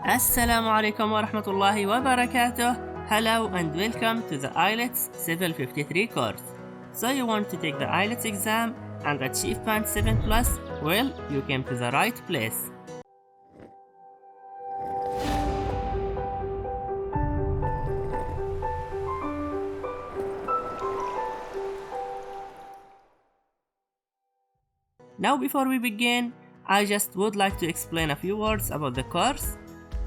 Assalamu alaikum wa rahmatullahi wa barakatuh. Hello and welcome to the IELTS Civil 53 course. So you want to take the IELTS exam and achieve Band 7 Plus? Well, you came to the right place. Now before we begin, I just would like to explain a few words about the course.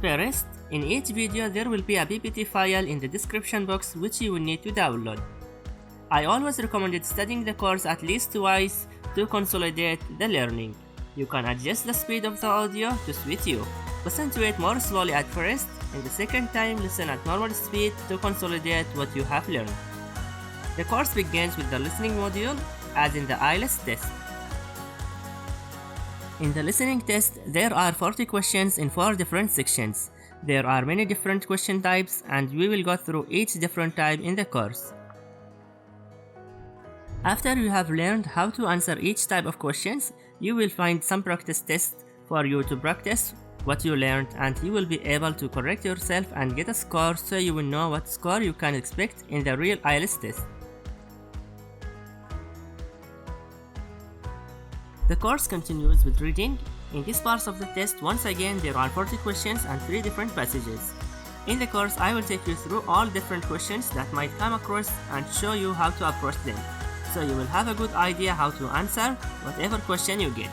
First, in each video there will be a PPT file in the description box which you will need to download. I always recommend studying the course at least twice to consolidate the learning. You can adjust the speed of the audio to suit you. Listen to it more slowly at first, and the second time listen at normal speed to consolidate what you have learned. The course begins with the listening module, as in the IELTS test. In the listening test, there are 40 questions in 4 different sections. There are many different question types and we will go through each different type in the course. After you have learned how to answer each type of questions, you will find some practice tests for you to practice what you learned, and you will be able to correct yourself and get a score so you will know what score you can expect in the real IELTS test. The course continues with reading. In this part of the test, once again there are 40 questions and 3 different passages. In the course, I will take you through all different questions that might come across and show you how to approach them, so you will have a good idea how to answer whatever question you get.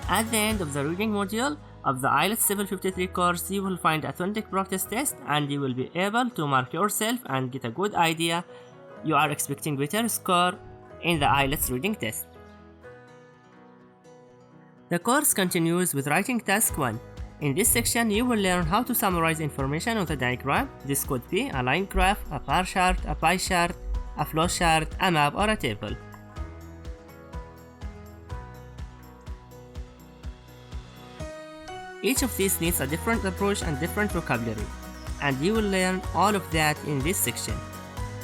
At the end of the reading module of the IELTS Civil 53 course, you will find a authentic practice test and you will be able to mark yourself and get a good idea you are expecting better score in the IELTS reading test. The course continues with writing task 1. In this section, you will learn how to summarize information on the diagram. This could be a line graph, a bar chart, a pie chart, a flow chart, a map, or a table. Each of these needs a different approach and different vocabulary, and you will learn all of that in this section.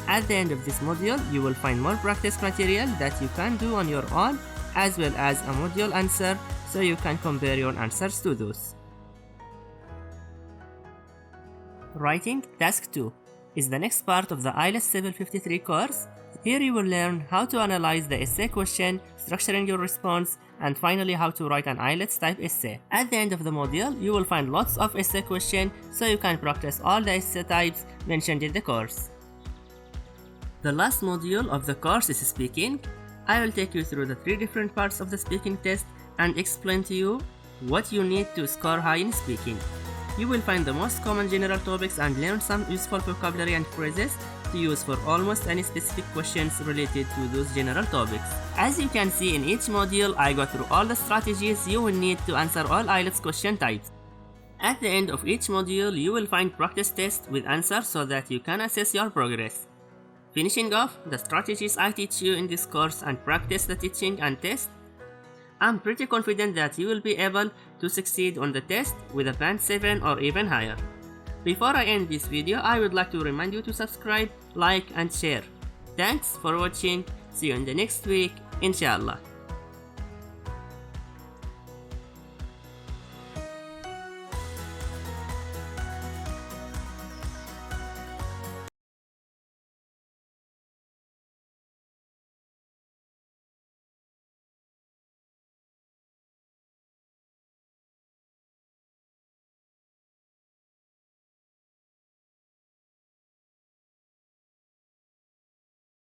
At the end of this module, you will find more practice material that you can do on your own, as well as a module answer so you can compare your answers to those. Writing Task 2 is the next part of the IELTS Civil 53 course. Here you will learn how to analyze the essay question, structuring your response, and finally how to write an IELTS type essay. At the end of the module, you will find lots of essay questions so you can practice all the essay types mentioned in the course. The last module of the course is speaking. I will take you through the 3 different parts of the speaking test and explain to you what you need to score high in speaking. You will find the most common general topics and learn some useful vocabulary and phrases to use for almost any specific questions related to those general topics. As you can see in each module, I go through all the strategies you will need to answer all IELTS question types. At the end of each module, you will find practice tests with answers so that you can assess your progress. Finishing off the strategies I teach you in this course and practice the teaching and test, I'm pretty confident that you will be able to succeed on the test with a Band 7 or even higher. Before I end this video, I would like to remind you to subscribe, like and share. Thanks for watching. See you in the next week, inshallah.